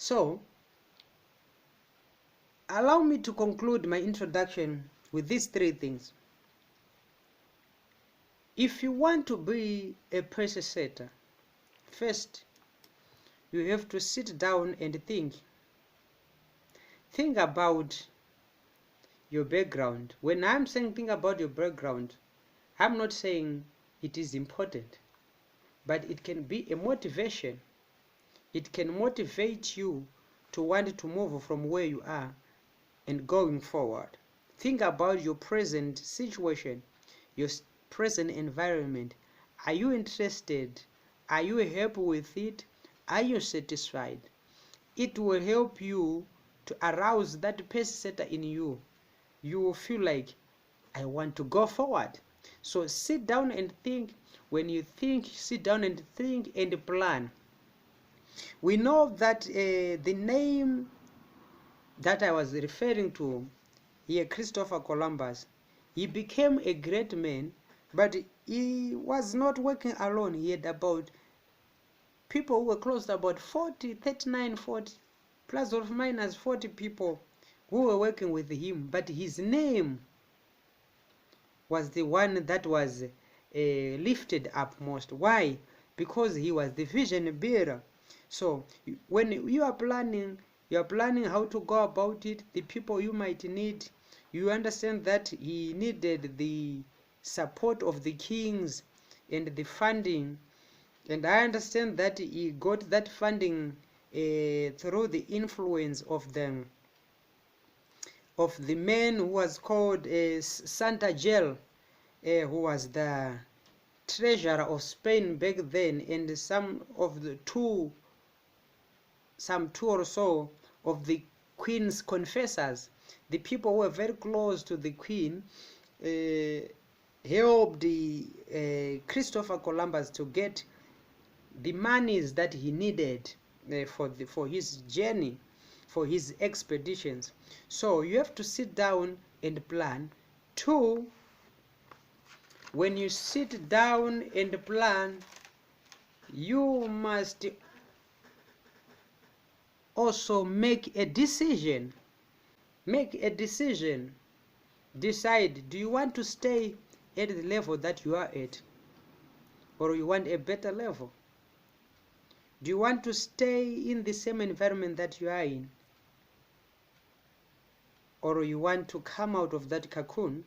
So, allow me to conclude my introduction with these three things. If you want to be a pacesetter, first, you have to sit down and think. Think about your background. When I'm saying think about your background, I'm not saying it is important, but it can be a motivation. It can motivate you to want to move from where you are and going forward. Think about your present situation, your present environment. Are you interested? Are you happy with it? Are you satisfied? It will help you to arouse that pacesetter in you. You will feel like, I want to go forward. So sit down and think. When you think, sit down and think and plan. We know that the name that I was referring to here, Christopher Columbus, he became a great man, but he was not working alone. He had about people who were close to about 40, 39, 40, plus or minus 40 people who were working with him, but his name was the one that was lifted up most. Why? Because he was the vision bearer. So when you are planning how to go about it, the people you might need, you understand that he needed the support of the kings and the funding, and I understand that he got that funding through the influence of the man who was called Santa Gel, who was the treasurer of Spain back then, and some two or so of the queen's confessors, the people who were very close to the queen, helped Christopher Columbus to get the monies that he needed for his journey, for his expeditions. So you have to sit down and plan. Two, when you sit down and plan, you must also make a decision. Decide, do you want to stay at the level that you are at, or you want a better level? Do you want to stay in the same environment that you are in, or you want to come out of that cocoon?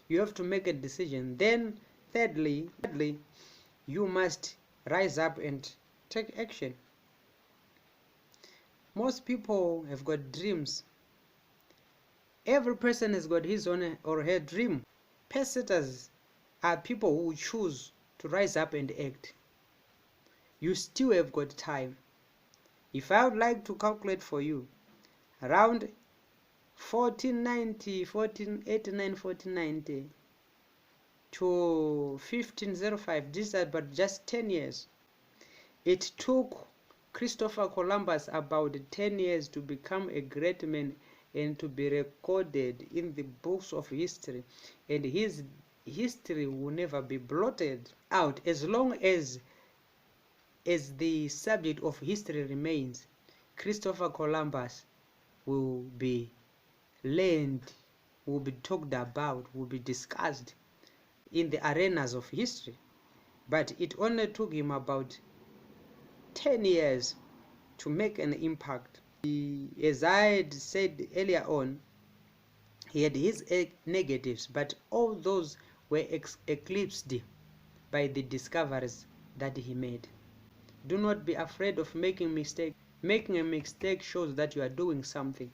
You have to make a decision. Then thirdly, you must rise up and take action. Most people have got dreams. Every person has got his own or her dream. Pacesetters are people who choose to rise up and act. You still have got time. If I would like to calculate for you, around 1490 to 1505, these are but just 10 years. It took Christopher Columbus about 10 years to become a great man and to be recorded in the books of history, and his history will never be blotted out. As long as the subject of history remains, Christopher Columbus will be learned, will be talked about, will be discussed in the arenas of history. But it only took him about 10 years to make an impact. As I had said earlier on, he had his negatives, but all those were eclipsed by the discoveries that he made. Do not be afraid of making mistakes. Making a mistake shows that you are doing something.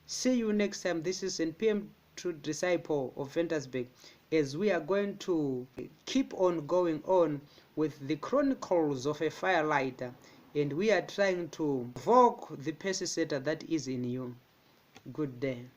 See you next time. This is NPM True Disciple of Ventersburg, as we are going to keep on going on with the Chronicles of a Firelighter, and we are trying to provoke the pacesetter that is in you. Good day.